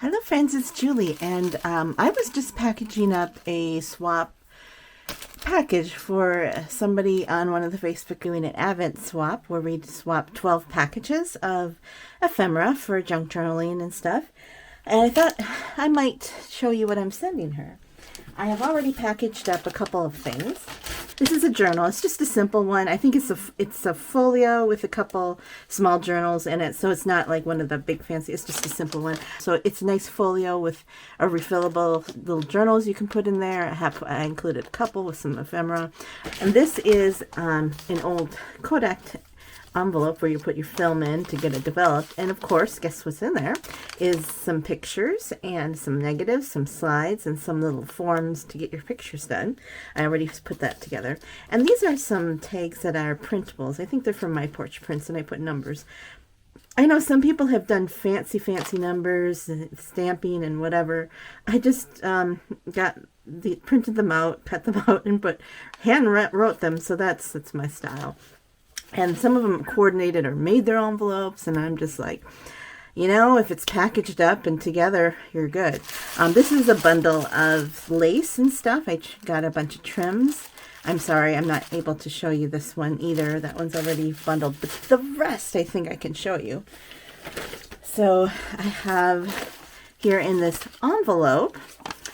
Hello friends, it's Julie, and I was just packaging up a swap package for somebody on one of the Facebook doing an Advent swap where we swap 12 packages of ephemera for junk journaling and stuff. And I thought I might show you what I'm sending her. I have already packaged up a couple of things. This is a journal. It's just a simple one. I think it's a folio with a couple small journals in it, so it's not like one of the big fancy. It's just a simple one. So it's a nice folio with a refillable little journals you can put in there. I included a couple with some ephemera, and this is an old Kodak envelope where you put your film in to get it developed. And of course, guess what's in there is some pictures and some negatives, some slides, and some little forms to get your pictures done. I already put that together. And these are some tags that are printables. I think they're from My Porch Prints, and I put numbers. I know some people have done fancy numbers, stamping and whatever. I just printed them out, cut them out, and hand wrote them, so that's my style. And some of them coordinated or made their envelopes, and I'm just like, if it's packaged up and together, you're good. This is a bundle of lace and stuff. I got a bunch of trims. I'm sorry, I'm not able to show you this one either. That one's already bundled, but the rest I think I can show you. So I have here in this envelope,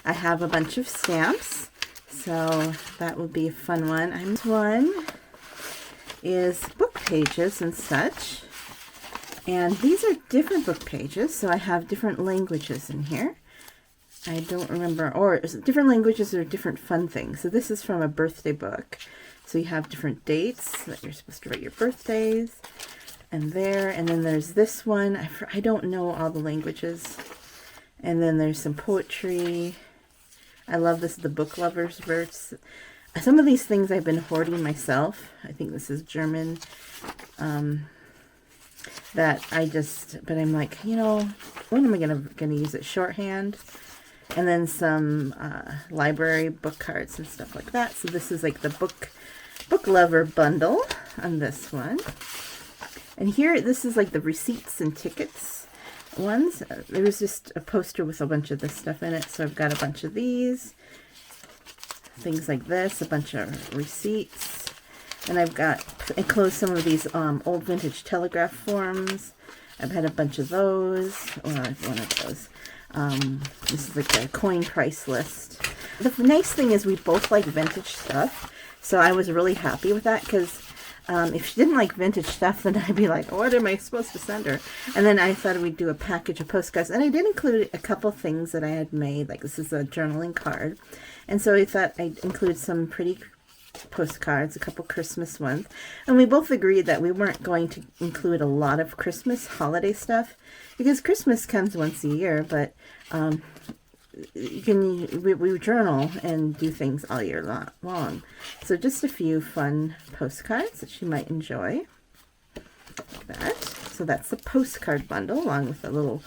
I have a bunch of stamps. So that would be a fun one. This one is book pages and such, and these are different book pages, so I have different languages in here. I don't remember, or different languages or different fun things. So this is from a birthday book, so you have different dates that you're supposed to write your birthdays, and then there's this one. I don't know all the languages, and then there's some poetry. I love this, the book lovers verse. Some of these things I've been hoarding myself. I think this is German. But I'm like, when am I gonna use it? Shorthand. And then some library book cards and stuff like that. So this is like the book lover bundle on this one. And here, this is like the receipts and tickets ones. There was just a poster with a bunch of this stuff in it. So I've got a bunch of these. Things like this, a bunch of receipts, and I've got enclosed some of these old vintage telegraph forms. I've had a bunch of those, or one of those. This is like a coin price list. The nice thing is we both like vintage stuff, so I was really happy with that, because if she didn't like vintage stuff, then I'd be like, what am I supposed to send her? And then I thought we'd do a package of postcards, and I did include a couple things that I had made, like this is a journaling card. And so I thought I'd include some pretty postcards, a couple Christmas ones. And we both agreed that we weren't going to include a lot of Christmas holiday stuff, because Christmas comes once a year, but we journal and do things all year long. So just a few fun postcards that you might enjoy. Like that. So that's the postcard bundle, along with a little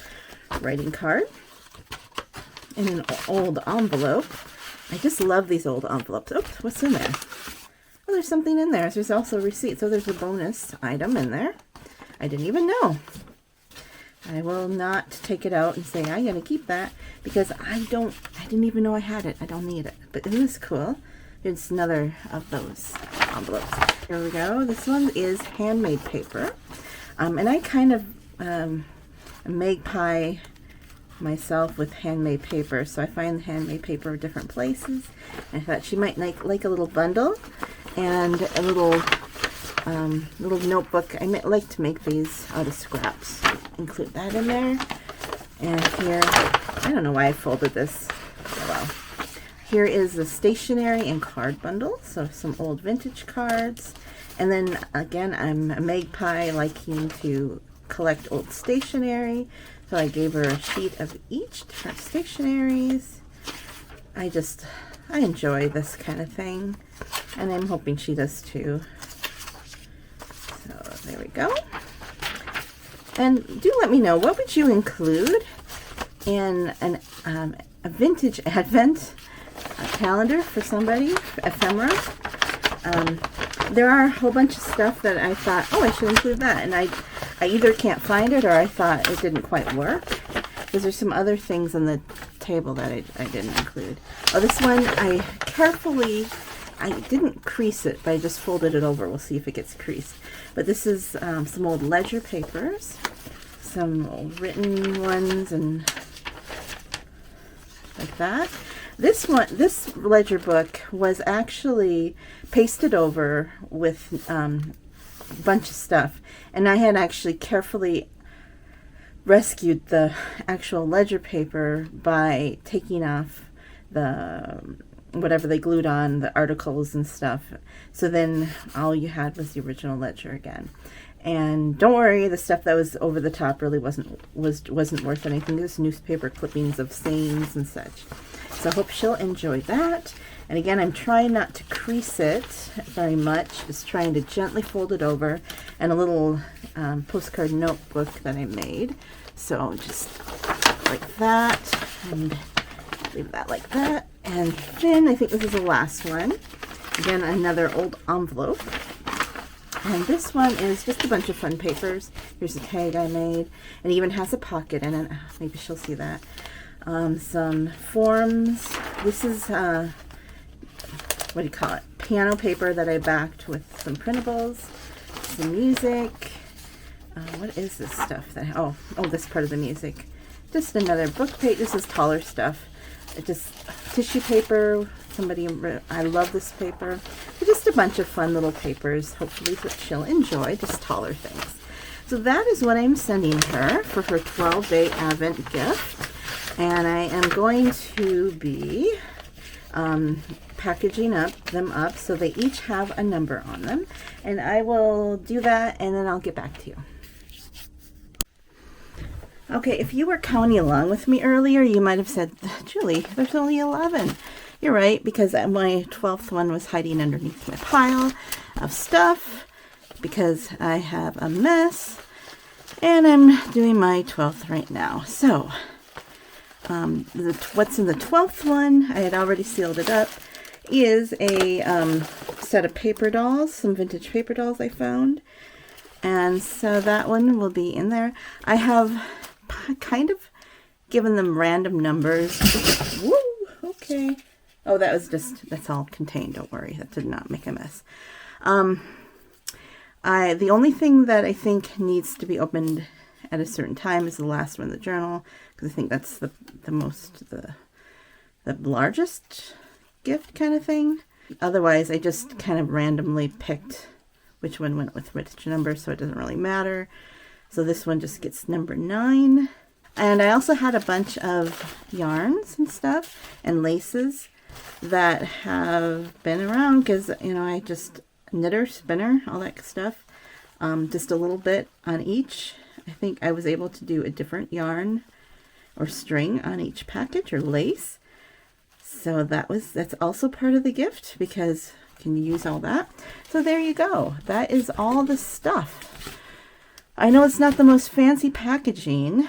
writing card in an old envelope. I just love these old envelopes. Oops, what's in there? Oh, there's something in there. There's also a receipt. So there's a bonus item in there. I didn't even know. I will not take it out and say, I'm going to keep that, because I didn't even know I had it. I don't need it. But isn't this cool? It's another of those envelopes. Here we go. This one is handmade paper. And I kind of magpie myself with handmade paper, so I find handmade paper at different places. I thought she might like a little bundle and a little notebook. I like to make these out of scraps. Include that in there. And here, I don't know why I folded this. Well, here is the stationery and card bundle. So some old vintage cards. And then again, I'm a magpie liking to collect old stationery. So I gave her a sheet of each different stationaries. I enjoy this kind of thing, and I'm hoping she does too. So there we go. And do let me know, what would you include in a vintage Advent calendar for somebody, ephemera? There are a whole bunch of stuff that I thought, oh, I should include that, and I either can't find it or I thought it didn't quite work. because there's some other things on the table that I didn't include. Oh, this one I didn't crease it, but I just folded it over. We'll see if it gets creased. But this is some old ledger papers, some old written ones, and like that. This ledger book was actually pasted over with a bunch of stuff, and I had actually carefully rescued the actual ledger paper by taking off the whatever they glued on, the articles and stuff. So then all you had was the original ledger again. And don't worry, the stuff that was over the top really wasn't worth anything. This newspaper clippings of sayings and such. So I hope she'll enjoy that. And again, I'm trying not to crease it very much, just trying to gently fold it over, and a little postcard notebook that I made. So just like that, and leave that like that. And then I think this is the last one. Again, another old envelope. And this one is just a bunch of fun papers. Here's a tag I made. And it even has a pocket in it. Maybe she'll see that. Some forms. This is, what do you call it? Piano paper that I backed with some printables. Some music. What is this stuff? Oh, this part of the music. Just another book page. This is taller stuff. Just tissue paper. I love this paper. Just a bunch of fun little papers. Hopefully that she'll enjoy. Just taller things. So that is what I'm sending her for her 12-day Advent gift. And I am going to be packaging them up so they each have a number on them. And I will do that, and then I'll get back to you. Okay, if you were counting along with me earlier, you might have said, Julie, there's only 11. You're right, because my 12th one was hiding underneath my pile of stuff because I have a mess, and I'm doing my 12th right now. So, what's in the 12th one, I had already sealed it up, is a set of paper dolls, some vintage paper dolls I found. And so that one will be in there. I have kind of given them random numbers. Woo, okay. Oh, that's all contained. Don't worry. That did not make a mess. The only thing that I think needs to be opened at a certain time is the last one, the journal, because I think that's the largest gift kind of thing. Otherwise, I just kind of randomly picked which one went with which number, so it doesn't really matter. So this one just gets number 9. And I also had a bunch of yarns and stuff and laces that have been around because, I just knitter, spinner, all that stuff. Just a little bit on each. I think I was able to do a different yarn or string on each package or lace. So that's also part of the gift because you can use all that. So there you go. That is all the stuff. I know it's not the most fancy packaging,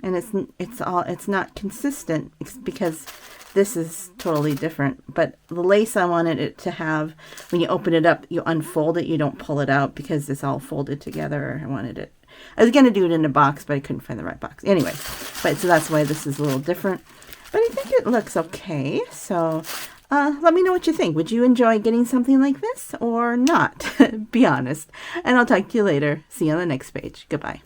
and it's not consistent because this is totally different. But the lace, I wanted it to have, when you open it up, you unfold it, you don't pull it out because it's all folded together. I was going to do it in a box, but I couldn't find the right box. Anyway, so that's why this is a little different. But I think it looks okay. So let me know what you think. Would you enjoy getting something like this or not? Be honest. And I'll talk to you later. See you on the next page. Goodbye.